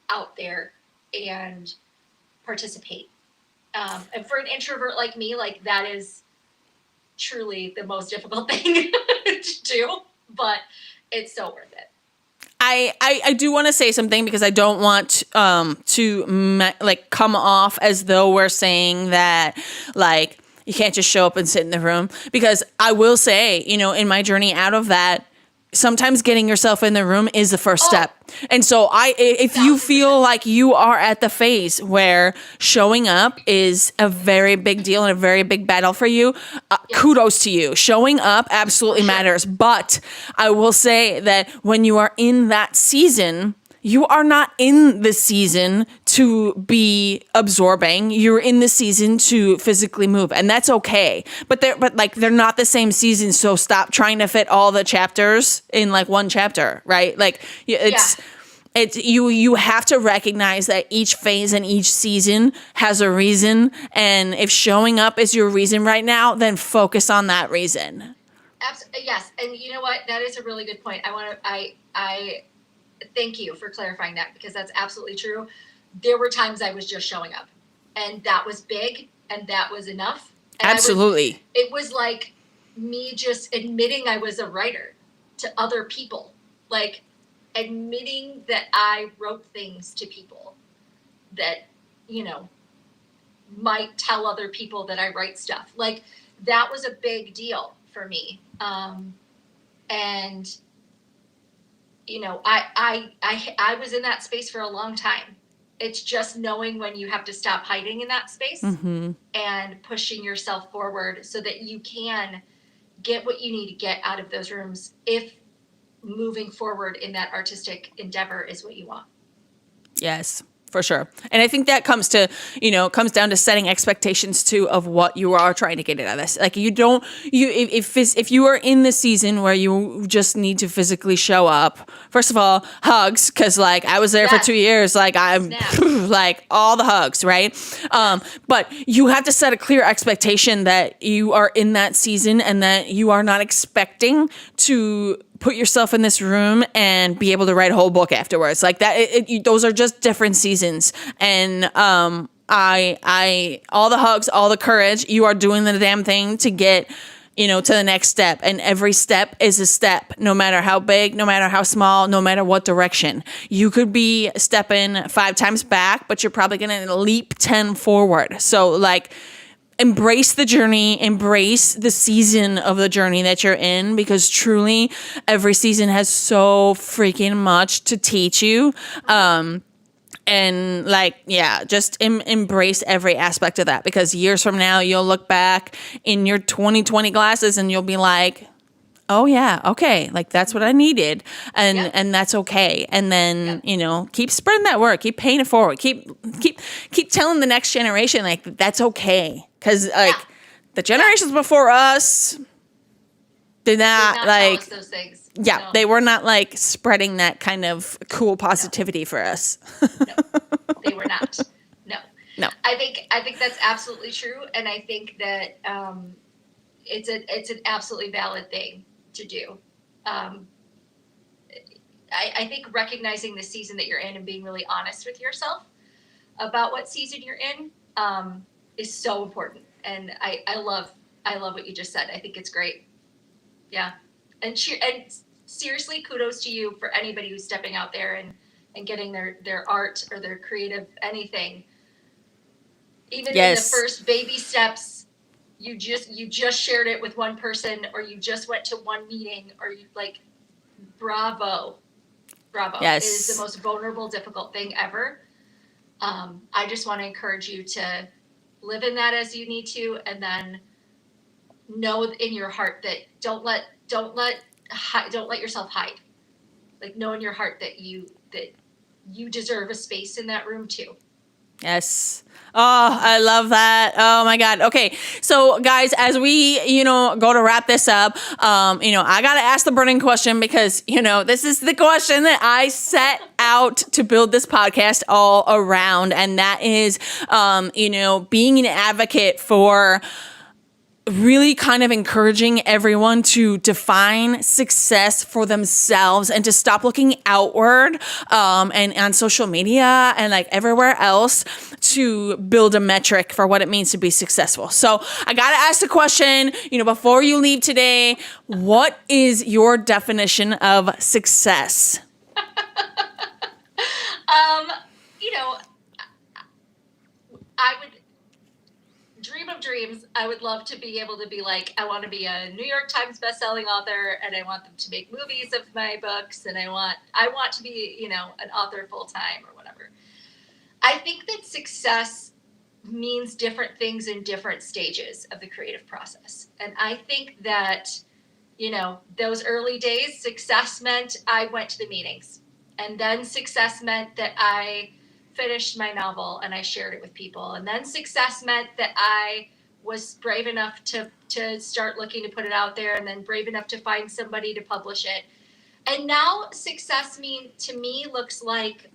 out there and participate. And for an introvert like me, like that is truly the most difficult thing to do, but it's so worth it. I do want to say something, because I don't want to come off as though we're saying that like you can't just show up and sit in the room, because I will say, you know, in my journey out of that, sometimes getting yourself in the room is the first step. And so if you feel like you are at the phase where showing up is a very big deal and a very big battle for you, kudos to you. Showing up absolutely matters. But I will say that when you are in that season, you are not in the season to be absorbing. You're in the season to physically move, and that's okay. But they're not the same season. So stop trying to fit all the chapters in like one chapter, right? Like it's you have to recognize that each phase and each season has a reason, and if showing up is your reason right now, then focus on that reason. Yes, and you know what? That is a really good point. I thank you for clarifying that, because that's absolutely true. There were times I was just showing up, and that was big, and that was enough. And Absolutely. It was like me just admitting I was a writer to other people, like admitting that I wrote things to people that, you know, might tell other people that I write stuff. Like, that was a big deal for me. And you know, I was in that space for a long time. It's just knowing when you have to stop hiding in that space and pushing yourself forward so that you can get what you need to get out of those rooms if moving forward in that artistic endeavor is what you want. Yes, for sure. And I think that comes down to setting expectations too of what you are trying to get out of this. Like, if you are in the season where you just need to physically show up, first of all, hugs, because like I was there for 2 years, like I'm like all the hugs, right? But you have to set a clear expectation that you are in that season and that you are not expecting to put yourself in this room and be able to write a whole book afterwards. Like that, those are just different seasons. And I all the hugs, all the courage. You are doing the damn thing to get, to the next step. And every step is a step, no matter how big, no matter how small, no matter what direction. You could be stepping 5 times back, but you're probably going to leap 10 forward. So like, embrace the journey, embrace the season of the journey that you're in, because truly every season has so freaking much to teach you. And like, yeah, just embrace every aspect of that, because years from now, you'll look back in your 2020 glasses and you'll be like, oh yeah, okay, like that's what I needed, and that's okay. And then keep spreading that word, keep paying it forward, keep telling the next generation like that's okay, because like the generations before us did not like tell us those things. Yeah, no. They were not like spreading that kind of cool positivity for us. No, they were not. No. I think that's absolutely true, and I think that it's an absolutely valid thing to do. I think recognizing the season that you're in and being really honest with yourself about what season you're in is so important. And I love what you just said. I think it's great. Yeah. And seriously, kudos to you for anybody who's stepping out there and getting their art or their creative anything. Even in the first baby steps, you just shared it with one person, or you just went to one meeting, or you like, bravo. Yes. It is the most vulnerable, difficult thing ever. I just want to encourage you to live in that as you need to, and then know in your heart that don't let yourself hide. Like, know in your heart that you deserve a space in that room too. Yes. Oh, I love that. Oh my God. Okay. So guys, as we, go to wrap this up, I got to ask the burning question, because, this is the question that I set out to build this podcast all around. And that is, being an advocate for really kind of encouraging everyone to define success for themselves and to stop looking outward and on social media and like everywhere else to build a metric for what it means to be successful. So I got to ask the question, before you leave today, what is your definition of success? I would dream of dreams. I would love to be able to be like, I want to be a New York Times bestselling author, and I want them to make movies of my books, and I want to be, an author full time or whatever. I think that success means different things in different stages of the creative process. And I think that, those early days, success meant I went to the meetings, and then success meant that I finished my novel and I shared it with people. And then success meant that I was brave enough to start looking to put it out there, and then brave enough to find somebody to publish it. And now success to me looks like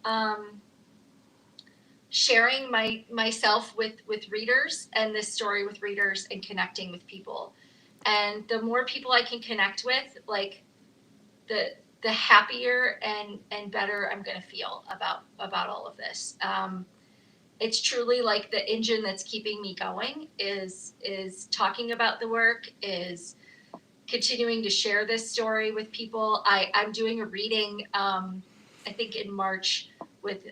sharing myself with readers and this story with readers and connecting with people. And the more people I can connect with, like the happier and better I'm going to feel about all of this. It's truly like the engine that's keeping me going is talking about the work, is continuing to share this story with people. I'm doing a reading, I think in March with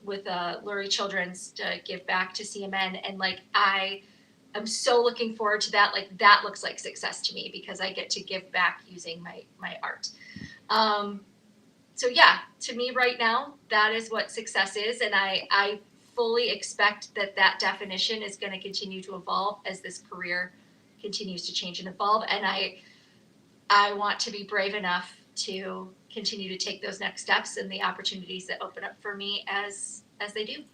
Lurie Children's to give back to CMN. And like, I'm so looking forward to that. Like that looks like success to me because I get to give back using my art. So yeah, to me right now, that is what success is. And I fully expect that definition is going to continue to evolve as this career continues to change and evolve. And I want to be brave enough to continue to take those next steps and the opportunities that open up for me as they do.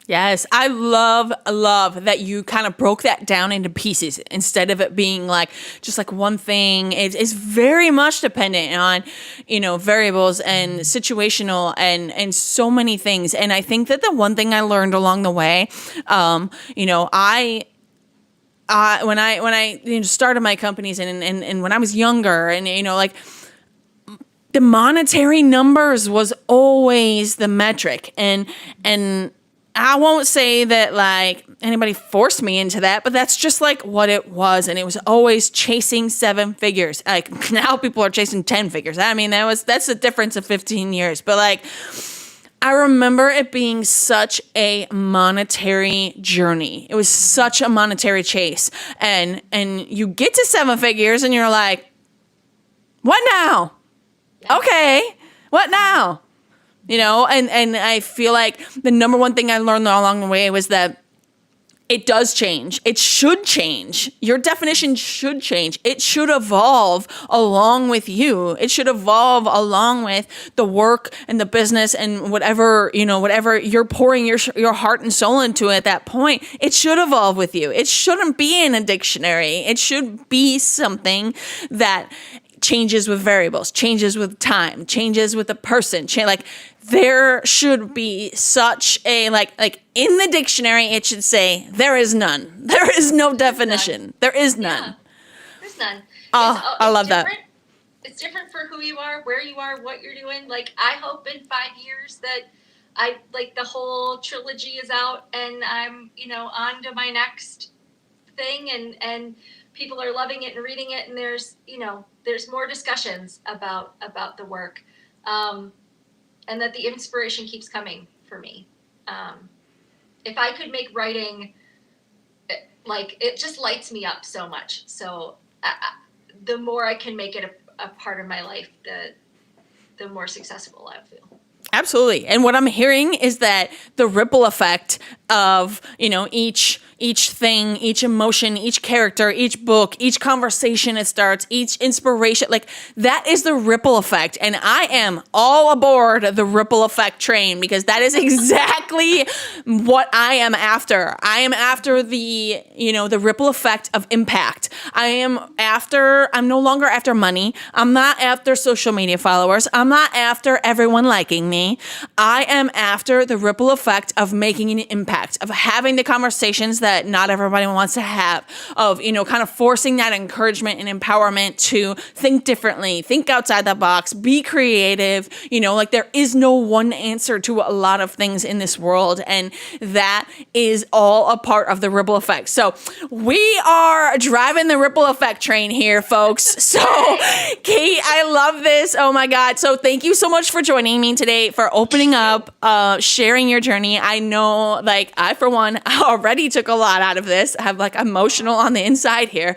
Yes, I love that you kind of broke that down into pieces instead of it being like just like one thing. It's very much dependent on, variables and situational and so many things. And I think that the one thing I learned along the way, when I started my companies and when I was younger and like the monetary numbers was always the metric and I won't say that like anybody forced me into that, but that's just like what it was. And it was always chasing 7 figures. Like now people are chasing 10 figures. I mean, that's a difference of 15 years. But like, I remember it being such a monetary journey. It was such a monetary chase. And you get to 7 figures and you're like, what now? Yeah. Okay. What now? And I feel like the number one thing I learned along the way was that it does change. It should change. Your definition should change. It should evolve along with you. It should evolve along with the work and the business and whatever you're pouring your heart and soul into at that point. It should evolve with you. It shouldn't be in a dictionary. It should be something that changes with variables, changes with time, changes with the person. There should be such a like in the dictionary it should say there is none. There is no definition. There is none. Yeah. There's none. I love that. It's different for who you are, where you are, what you're doing. Like I hope in 5 years that the whole trilogy is out and I'm, on to my next thing and people are loving it and reading it and there's more discussions about the work. And that the inspiration keeps coming for me. If I could make writing, it just lights me up so much. So the more I can make it a part of my life, the more successful I feel. Absolutely. And what I'm hearing is that the ripple effect of, each thing, each emotion, each character, each book, each conversation it starts, each inspiration, that is the ripple effect. And I am all aboard the ripple effect train because that is exactly what I am after. I am after the ripple effect of impact. I'm no longer after money. I'm not after social media followers. I'm not after everyone liking me. I am after the ripple effect of making an impact, of having the conversations that not everybody wants to have, of, kind of forcing that encouragement and empowerment to think differently, think outside the box, be creative. There is no one answer to a lot of things in this world. And that is all a part of the ripple effect. So we are driving the ripple effect train here, folks. So Kate, I love this. Oh my God. So thank you so much for joining me today, for opening up, sharing your journey. I know, I, for one, already took a lot out of this. I have emotional on the inside here.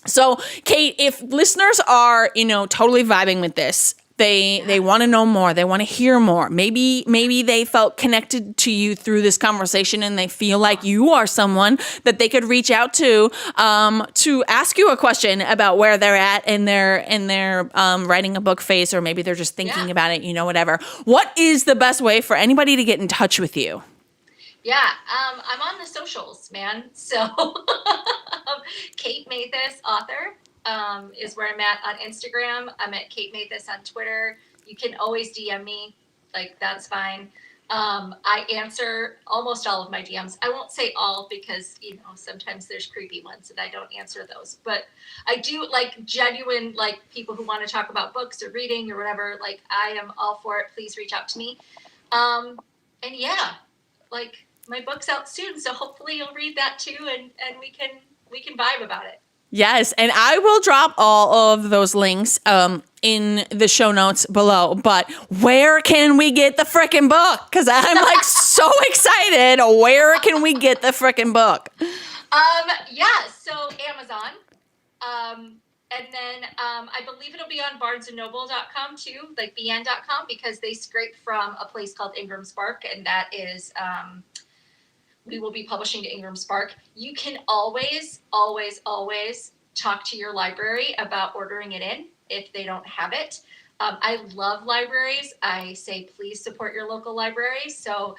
So Kate, if listeners are, totally vibing with this, they want to know more. They want to hear more. Maybe they felt connected to you through this conversation and they feel like you are someone that they could reach out to ask you a question about where they're at in their writing a book phase, or maybe they're just thinking about it, whatever. What is the best way for anybody to get in touch with you? Yeah, I'm on the socials, man. So Kate Mathos, author is where I'm at on Instagram. I'm at Kate Mathos on Twitter. You can always DM me. Like, that's fine. I answer almost all of my DMs. I won't say all because, you know, sometimes there's creepy ones and I don't answer those. But I do like genuine, like people who want to talk about books or reading or whatever. Like, I am all for it. Please reach out to me. And yeah, like my book's out soon. So hopefully you'll read that too. And we can vibe about it. Yes, and I will drop all of those links in the show notes below. But where can we get the frickin' book? Because I'm like so excited. Where can we get the frickin' book? Yeah, so Amazon. And then I believe it'll be on barnesandnoble.com too, like bn.com, because they scrape from a place called Ingram Spark, and that is we will be publishing to Ingram Spark. You can always, always, always talk to your library about ordering it in if they don't have it. I love libraries. I say, please support your local library. So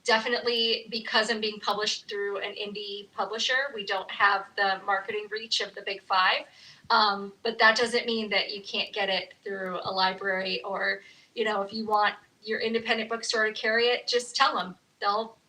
definitely, because I'm being published through an indie publisher, we don't have the marketing reach of the big five. But that doesn't mean that you can't get it through a library, or, you know, if you want your independent bookstore to carry it, just tell them.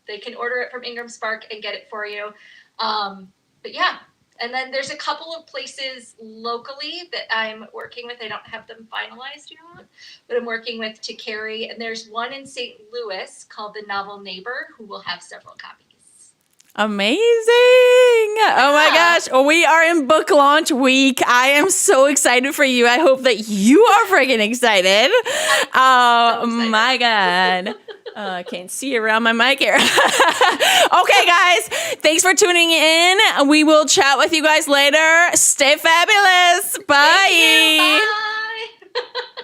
They can order it from Ingram Spark and get it for you. But yeah, and then there's a couple of places locally that I'm working with. I don't have them finalized yet, but I'm working with to carry. And there's one in St. Louis called The Novel Neighbor, who will have several copies. Amazing. Oh my gosh. We are in book launch week. I am so excited for you. I hope that you are freaking excited. Oh so excited. My God. I can't see around my mic here. Okay, guys. Thanks for tuning in. We will chat with you guys later. Stay fabulous. Bye. Thank you. Bye.